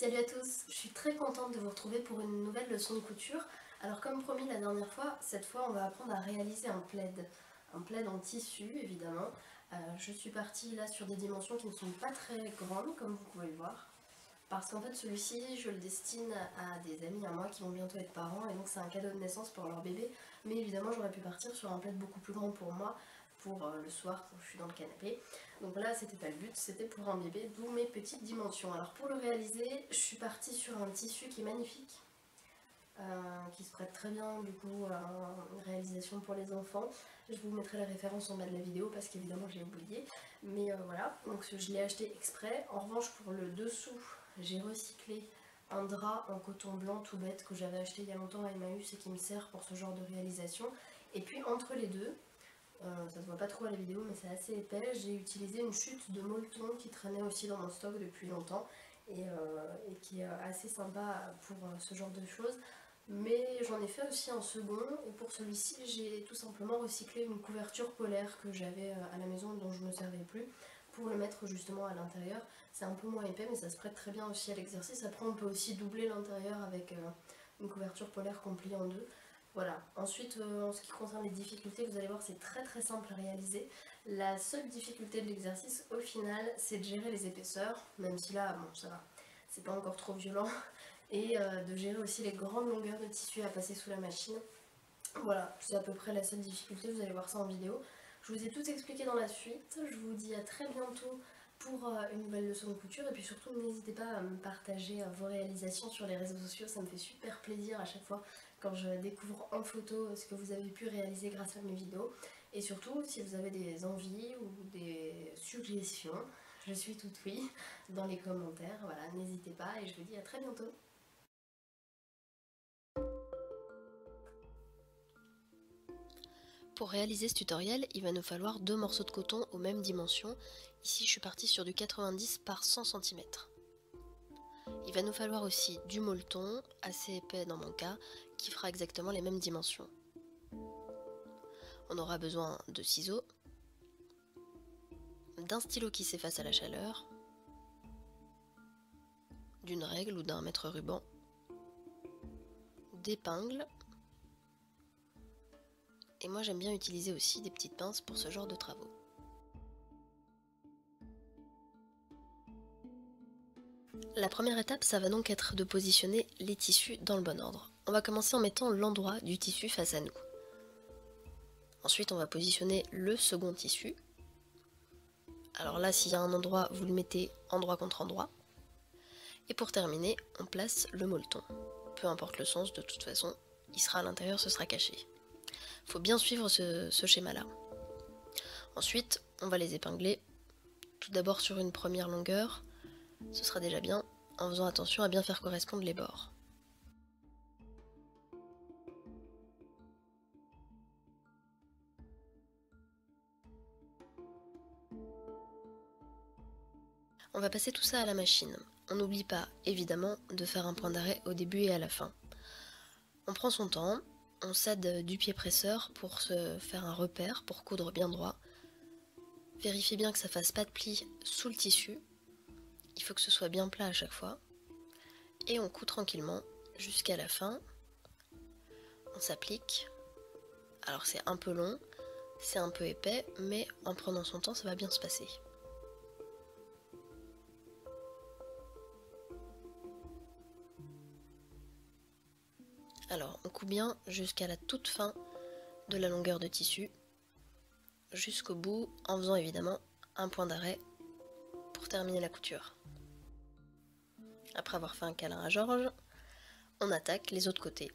Salut à tous, je suis très contente de vous retrouver pour une nouvelle leçon de couture. Alors comme promis la dernière fois, cette fois on va apprendre à réaliser un plaid en tissu évidemment. Je suis partie là sur des dimensions qui ne sont pas très grandes comme vous pouvez le voir. Parce qu'en fait celui-ci je le destine à des amis à moi qui vont bientôt être parents et donc c'est un cadeau de naissance pour leur bébé. Mais évidemment j'aurais pu partir sur un plaid beaucoup plus grand pour moi, pour le soir quand je suis dans le canapé. Donc là c'était pas le but, c'était pour un bébé, d'où mes petites dimensions. Alors pour le réaliser, je suis partie sur un tissu qui est magnifique, qui se prête très bien du coup à une réalisation pour les enfants. Je vous mettrai la référence en bas de la vidéo parce qu'évidemment j'ai oublié. Mais voilà, donc je l'ai acheté exprès. En revanche pour le dessous, j'ai recyclé un drap en coton blanc tout bête que j'avais acheté il y a longtemps à Emmaüs et qui me sert pour ce genre de réalisation. Et puis entre les deux, ça se voit pas trop à la vidéo mais c'est assez épais, j'ai utilisé une chute de molleton qui traînait aussi dans mon stock depuis longtemps et qui est assez sympa pour ce genre de choses. Mais j'en ai fait aussi un second et pour celui-ci j'ai tout simplement recyclé une couverture polaire que j'avais à la maison dont je ne me servais plus pour le mettre justement à l'intérieur. C'est un peu moins épais mais ça se prête très bien aussi à l'exercice. Après on peut aussi doubler l'intérieur avec une couverture polaire qu'on plie en deux. Voilà, ensuite en ce qui concerne les difficultés, vous allez voir c'est très simple à réaliser. La seule difficulté de l'exercice au final c'est de gérer les épaisseurs, même si là bon ça va, c'est pas encore trop violent, et de gérer aussi les grandes longueurs de tissu à passer sous la machine. Voilà, c'est à peu près la seule difficulté, vous allez voir ça en vidéo. Je vous ai tout expliqué dans la suite, je vous dis à très bientôt pour une nouvelle leçon de couture et puis surtout n'hésitez pas à me partager vos réalisations sur les réseaux sociaux, ça me fait super plaisir à chaque fois quand je découvre en photo ce que vous avez pu réaliser grâce à mes vidéos. Et surtout si vous avez des envies ou des suggestions, je suis toute oui dans les commentaires, voilà, n'hésitez pas et je vous dis à très bientôt. Pour réaliser ce tutoriel, il va nous falloir 2 morceaux de coton aux mêmes dimensions. Ici, je suis partie sur du 90 par 100 cm. Il va nous falloir aussi du molleton, assez épais dans mon cas, qui fera exactement les mêmes dimensions. On aura besoin de ciseaux, d'un stylo qui s'efface à la chaleur, d'une règle ou d'un mètre ruban, d'épingles, et moi j'aime bien utiliser aussi des petites pinces pour ce genre de travaux. La première étape, ça va donc être de positionner les tissus dans le bon ordre. On va commencer en mettant l'endroit du tissu face à nous. Ensuite, on va positionner le second tissu. Alors là, s'il y a un endroit, vous le mettez endroit contre endroit. Et pour terminer, on place le molleton. Peu importe le sens, de toute façon, il sera à l'intérieur, ce sera caché. Il faut bien suivre ce schéma-là. Ensuite, on va les épingler. Tout d'abord sur une première longueur, ce sera déjà bien, en faisant attention à bien faire correspondre les bords. On va passer tout ça à la machine. On n'oublie pas, évidemment, de faire un point d'arrêt au début et à la fin. On prend son temps, on s'aide du pied presseur pour se faire un repère, pour coudre bien droit. Vérifiez bien que ça fasse pas de plis sous le tissu. Il faut que ce soit bien plat à chaque fois. Et on coud tranquillement jusqu'à la fin. On s'applique. Alors c'est un peu long, c'est un peu épais, mais en prenant son temps, ça va bien se passer. Alors on coud bien jusqu'à la toute fin de la longueur de tissu, jusqu'au bout, en faisant évidemment un point d'arrêt pour terminer la couture. Après avoir fait un câlin à Georges, on attaque les autres côtés.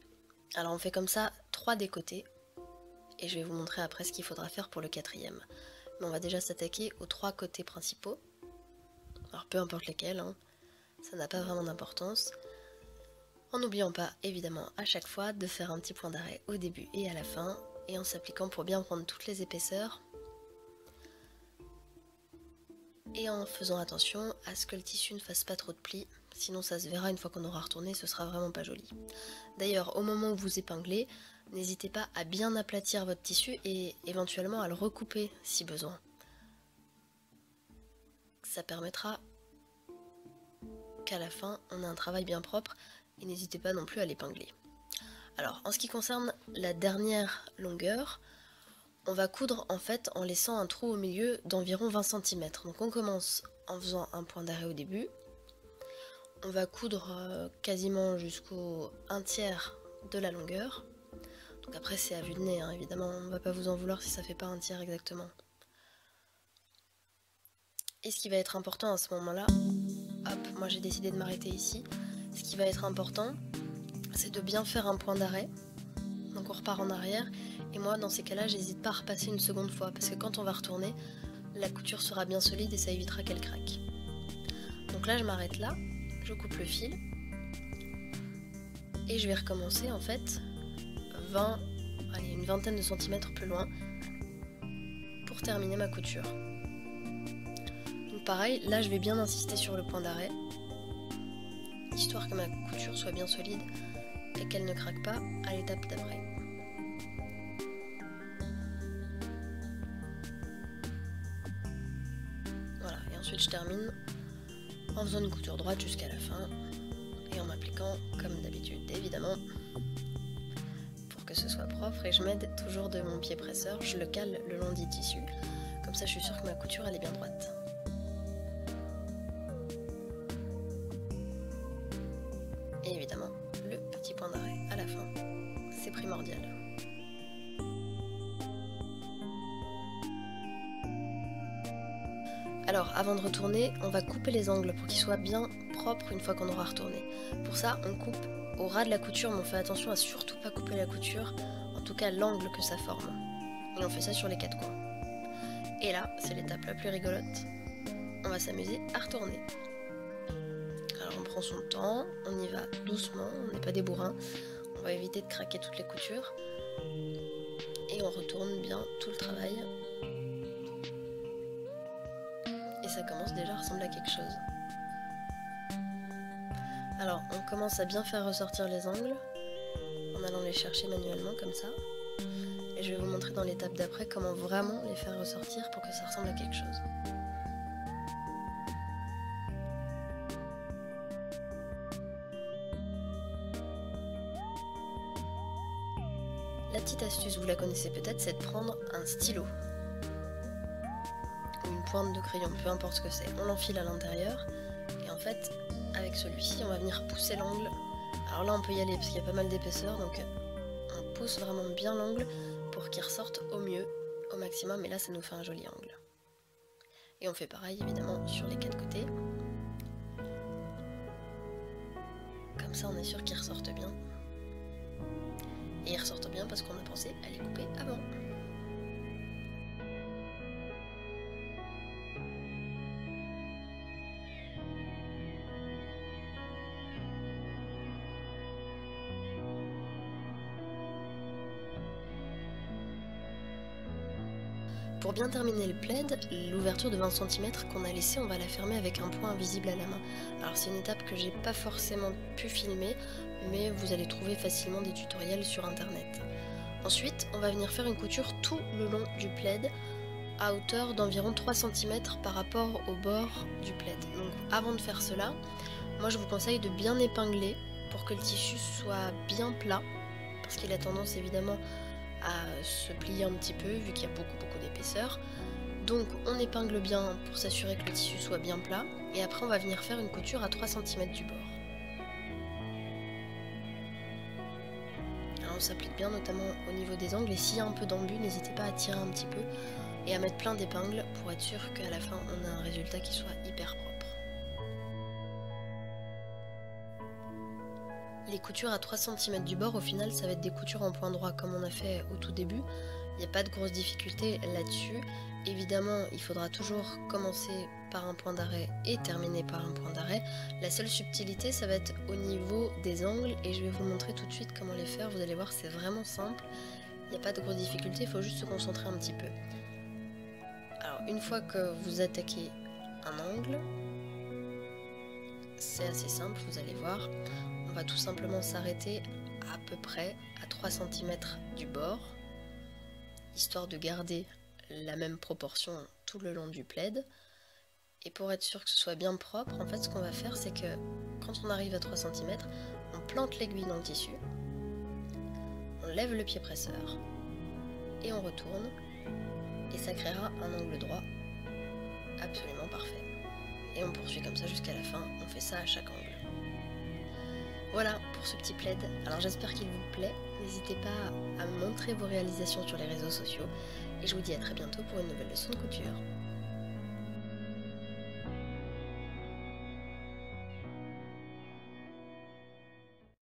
Alors on fait comme ça 3 des côtés, et je vais vous montrer après ce qu'il faudra faire pour le 4e. Mais on va déjà s'attaquer aux 3 côtés principaux. Alors peu importe lesquels, hein, ça n'a pas vraiment d'importance. En n'oubliant pas évidemment à chaque fois de faire un petit point d'arrêt au début et à la fin, et en s'appliquant pour bien prendre toutes les épaisseurs. Et en faisant attention à ce que le tissu ne fasse pas trop de plis, sinon ça se verra une fois qu'on aura retourné, ce sera vraiment pas joli. D'ailleurs, au moment où vous épinglez, n'hésitez pas à bien aplatir votre tissu et éventuellement à le recouper si besoin. Ça permettra qu'à la fin on ait un travail bien propre, et n'hésitez pas non plus à l'épingler. Alors en ce qui concerne la dernière longueur, on va coudre en fait en laissant un trou au milieu d'environ 20 cm. Donc on commence en faisant un point d'arrêt au début. On va coudre quasiment jusqu'au 1/3 de la longueur. Donc après c'est à vue de nez, hein, évidemment, on ne va pas vous en vouloir si ça fait pas 1/3 exactement. Et ce qui va être important à ce moment-là, hop, moi j'ai décidé de m'arrêter ici. Ce qui va être important, c'est de bien faire un point d'arrêt. Donc on repart en arrière, et moi dans ces cas-là, j'hésite pas à repasser une seconde fois, parce que quand on va retourner, la couture sera bien solide et ça évitera qu'elle craque. Donc là je m'arrête là. Je coupe le fil et je vais recommencer en fait une vingtaine de centimètres plus loin pour terminer ma couture. Donc pareil, là je vais bien insister sur le point d'arrêt, histoire que ma couture soit bien solide et qu'elle ne craque pas à l'étape d'après. Voilà, et ensuite je termine en faisant une couture droite jusqu'à la fin et en m'appliquant comme d'habitude évidemment pour que ce soit propre, et je m'aide toujours de mon pied presseur, je le cale le long du tissu, comme ça je suis sûre que ma couture elle est bien droite. Et évidemment le petit point d'arrêt à la fin, c'est primordial. Alors avant de retourner, on va couper les angles pour qu'ils soient bien propres une fois qu'on aura retourné. Pour ça, on coupe au ras de la couture, mais on fait attention à surtout pas couper la couture, en tout cas l'angle que ça forme. Et on fait ça sur les 4 coins. Et là, c'est l'étape la plus rigolote. On va s'amuser à retourner. Alors on prend son temps, on y va doucement, on n'est pas des bourrins. On va éviter de craquer toutes les coutures. Et on retourne bien tout le travail. Et ça commence déjà à ressembler à quelque chose. Alors on commence à bien faire ressortir les angles en allant les chercher manuellement comme ça. Et je vais vous montrer dans l'étape d'après comment vraiment les faire ressortir pour que ça ressemble à quelque chose. La petite astuce, vous la connaissez peut-être, c'est de prendre un stylo ou une pointe de crayon, peu importe ce que c'est. On l'enfile à l'intérieur et en fait, avec celui-ci, on va venir pousser l'angle. Alors là, on peut y aller parce qu'il y a pas mal d'épaisseur, donc on pousse vraiment bien l'angle pour qu'il ressorte au mieux, au maximum, et là, ça nous fait un joli angle. Et on fait pareil, évidemment, sur les 4 côtés. Comme ça, on est sûr qu'ils ressortent bien. Et ils ressortent bien parce qu'on a pensé à les couper avant. Pour bien terminer le plaid, l'ouverture de 20 cm qu'on a laissée, on va la fermer avec un point invisible à la main. Alors c'est une étape que j'ai pas forcément pu filmer, mais vous allez trouver facilement des tutoriels sur internet. Ensuite, on va venir faire une couture tout le long du plaid à hauteur d'environ 3 cm par rapport au bord du plaid. Donc avant de faire cela, moi je vous conseille de bien épingler pour que le tissu soit bien plat, parce qu'il a tendance évidemment à se plier un petit peu vu qu'il y a beaucoup d'épaisseur. Donc on épingle bien pour s'assurer que le tissu soit bien plat, et après on va venir faire une couture à 3 cm du bord. Alors on s'applique bien notamment au niveau des angles, et s'il y a un peu d'embu, n'hésitez pas à tirer un petit peu et à mettre plein d'épingles pour être sûr qu'à la fin on a un résultat qui soit hyper propre. Les coutures à 3 cm du bord, au final, ça va être des coutures en point droit comme on a fait au tout début. Il n'y a pas de grosse difficulté là-dessus. Évidemment, il faudra toujours commencer par un point d'arrêt et terminer par un point d'arrêt. La seule subtilité, ça va être au niveau des angles, et je vais vous montrer tout de suite comment les faire. Vous allez voir, c'est vraiment simple. Il n'y a pas de grosse difficulté, il faut juste se concentrer un petit peu. Alors, une fois que vous attaquez un angle, c'est assez simple, vous allez voir. On va tout simplement s'arrêter à peu près à 3 cm du bord, histoire de garder la même proportion tout le long du plaid. Et pour être sûr que ce soit bien propre, en fait ce qu'on va faire c'est que quand on arrive à 3 cm, on plante l'aiguille dans le tissu, on lève le pied presseur et on retourne et ça créera un angle droit absolument parfait. Et on poursuit comme ça jusqu'à la fin, on fait ça à chaque angle. Voilà pour ce petit plaid, alors j'espère qu'il vous plaît, n'hésitez pas à me montrer vos réalisations sur les réseaux sociaux et je vous dis à très bientôt pour une nouvelle leçon de couture.